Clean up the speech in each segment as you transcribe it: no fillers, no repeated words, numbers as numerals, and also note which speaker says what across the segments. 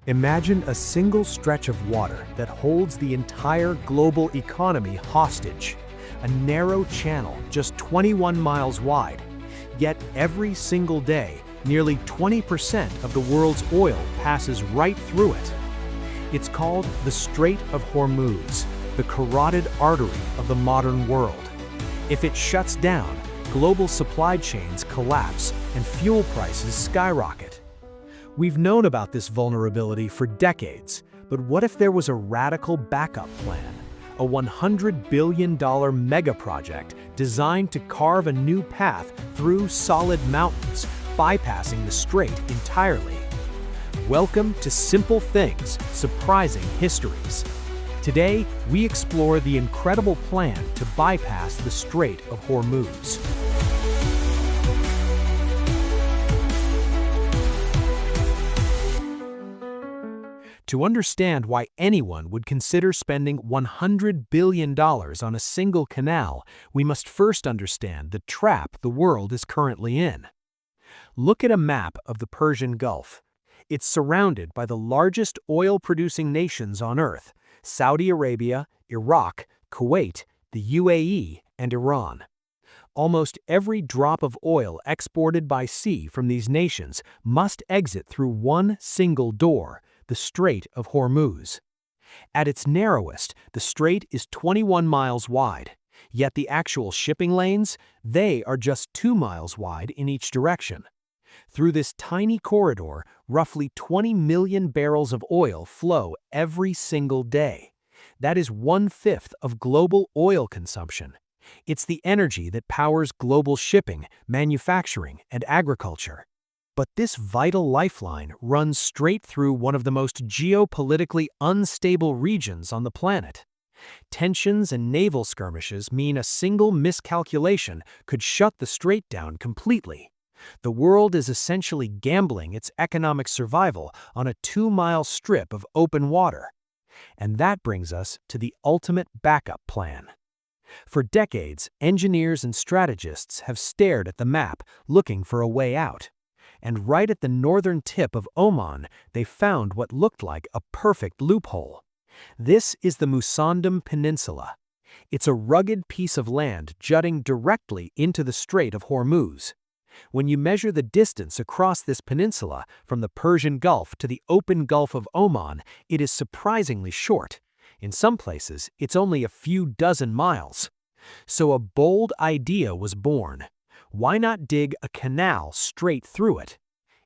Speaker 1: Imagine a single stretch of water that holds the entire global economy hostage. A narrow channel just 21 miles wide. Yet every single day, nearly 20% of the world's oil passes right through it. It's called the Strait of Hormuz, the carotid artery of the modern world. If it shuts down, global supply chains collapse and fuel prices skyrocket. We've known about this vulnerability for decades, but what if there was a radical backup plan? A $100 billion megaproject designed to carve a new path through solid mountains, bypassing the strait entirely. Welcome to Simple Things Surprising Histories. Today, we explore the incredible plan to bypass the Strait of Hormuz. To understand why anyone would consider spending $100 billion on a single canal, we must first understand the trap the world is currently in. Look at a map of the Persian Gulf. It's surrounded by the largest oil-producing nations on Earth: Saudi Arabia, Iraq, Kuwait, the UAE, and Iran. Almost every drop of oil exported by sea from these nations must exit through one single door: the Strait of Hormuz. At its narrowest, the strait is 21 miles wide, yet the actual shipping lanes, they are just 2 miles wide in each direction. Through this tiny corridor, roughly 20 million barrels of oil flow every single day. That is 1/5 of global oil consumption. It's the energy that powers global shipping, manufacturing, and agriculture. But this vital lifeline runs straight through one of the most geopolitically unstable regions on the planet. Tensions and naval skirmishes mean a single miscalculation could shut the strait down completely. The world is essentially gambling its economic survival on a 2-mile strip of open water. And that brings us to the ultimate backup plan. For decades, engineers and strategists have stared at the map, looking for a way out. And right at the northern tip of Oman, they found what looked like a perfect loophole. This is the Musandam Peninsula. It's a rugged piece of land jutting directly into the Strait of Hormuz. When you measure the distance across this peninsula from the Persian Gulf to the open Gulf of Oman, it is surprisingly short. In some places, it's only a few dozen miles. So a bold idea was born. Why not dig a canal straight through it?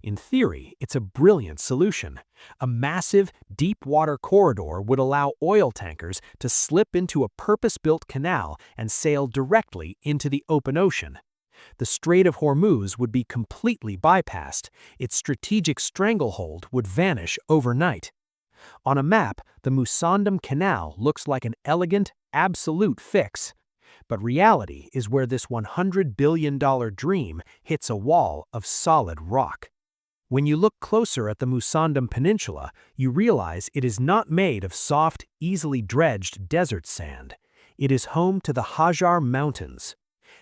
Speaker 1: In theory, it's a brilliant solution. A massive, deep-water corridor would allow oil tankers to slip into a purpose-built canal and sail directly into the open ocean. The Strait of Hormuz would be completely bypassed. Its strategic stranglehold would vanish overnight. On a map, the Musandam Canal looks like an elegant, absolute fix. But reality is where this $100 billion dream hits a wall of solid rock. When you look closer at the Musandam Peninsula, you realize it is not made of soft, easily dredged desert sand. It is home to the Hajar Mountains.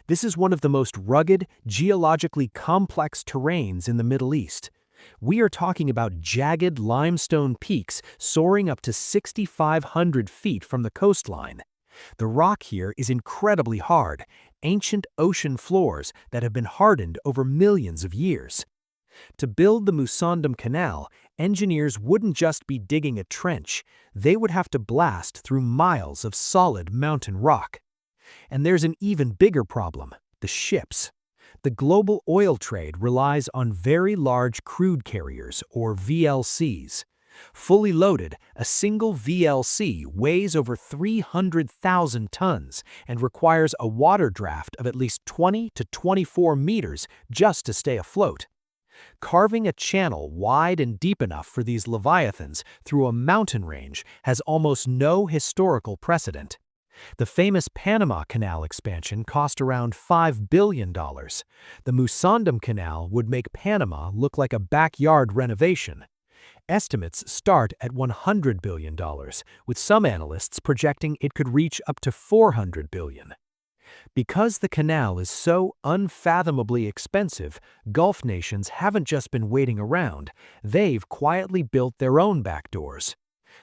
Speaker 1: This is one of the most rugged, geologically complex terrains in the Middle East. We are talking about jagged limestone peaks soaring up to 6,500 feet from the coastline. The rock here is incredibly hard, ancient ocean floors that have been hardened over millions of years. To build the Musandam Canal, engineers wouldn't just be digging a trench, they would have to blast through miles of solid mountain rock. And there's an even bigger problem: the ships. The global oil trade relies on very large crude carriers, or VLCs. Fully loaded, a single VLC weighs over 300,000 tons and requires a water draft of at least 20 to 24 meters just to stay afloat. Carving a channel wide and deep enough for these leviathans through a mountain range has almost no historical precedent. The famous Panama Canal expansion cost around $5 billion. The Musandam Canal would make Panama look like a backyard renovation. Estimates start at $100 billion, with some analysts projecting it could reach up to $400 billion. Because the canal is so unfathomably expensive, Gulf nations haven't just been waiting around, they've quietly built their own backdoors.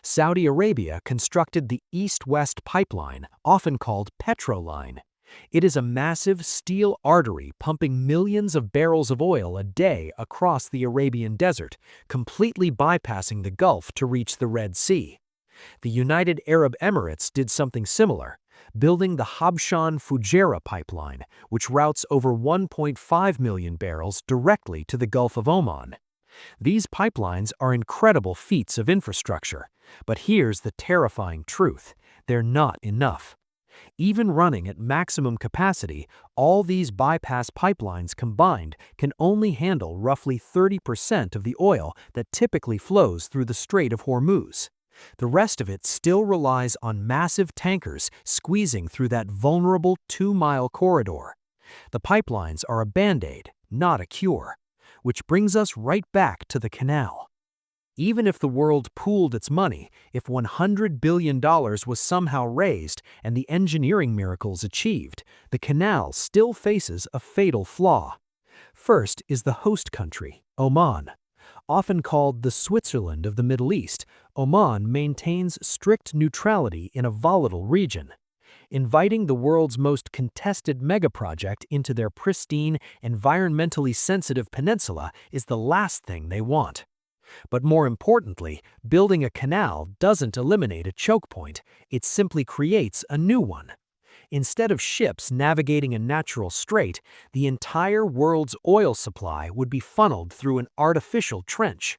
Speaker 1: Saudi Arabia constructed the East-West pipeline, often called Petroline. It is a massive steel artery pumping millions of barrels of oil a day across the Arabian desert, completely bypassing the Gulf to reach the Red Sea. The United Arab Emirates did something similar, building the Habshan-Fujairah pipeline, which routes over 1.5 million barrels directly to the Gulf of Oman. These pipelines are incredible feats of infrastructure, but here's the terrifying truth: they're not enough. Even running at maximum capacity, all these bypass pipelines combined can only handle roughly 30% of the oil that typically flows through the Strait of Hormuz. The rest of it still relies on massive tankers squeezing through that vulnerable 2-mile corridor. The pipelines are a band-aid, not a cure. Which brings us right back to the canal. Even if the world pooled its money, if $100 billion was somehow raised and the engineering miracles achieved, the canal still faces a fatal flaw. First is the host country, Oman. Often called the Switzerland of the Middle East, Oman maintains strict neutrality in a volatile region. Inviting the world's most contested megaproject into their pristine, environmentally sensitive peninsula is the last thing they want. But more importantly, building a canal doesn't eliminate a choke point, it simply creates a new one. Instead of ships navigating a natural strait, the entire world's oil supply would be funneled through an artificial trench.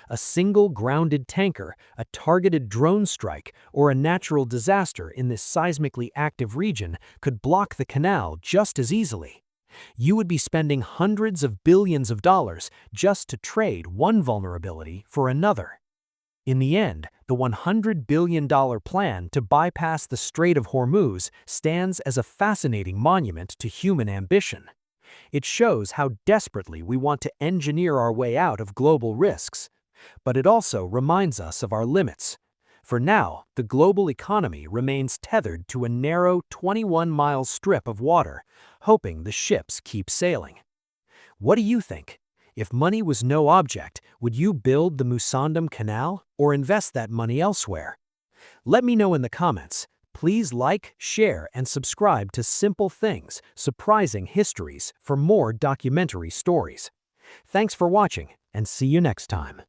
Speaker 1: A single grounded tanker, a targeted drone strike, or a natural disaster in this seismically active region could block the canal just as easily. You would be spending hundreds of billions of dollars just to trade one vulnerability for another. In the end, the $100 billion plan to bypass the Strait of Hormuz stands as a fascinating monument to human ambition. It shows how desperately we want to engineer our way out of global risks. But it also reminds us of our limits. For now, the global economy remains tethered to a narrow 21-mile strip of water, hoping the ships keep sailing. What do you think? If money was no object, would you build the Musandam Canal or invest that money elsewhere? Let me know in the comments. Please like, share, and subscribe to Simple Things Surprising Histories for more documentary stories. Thanks for watching, and see you next time.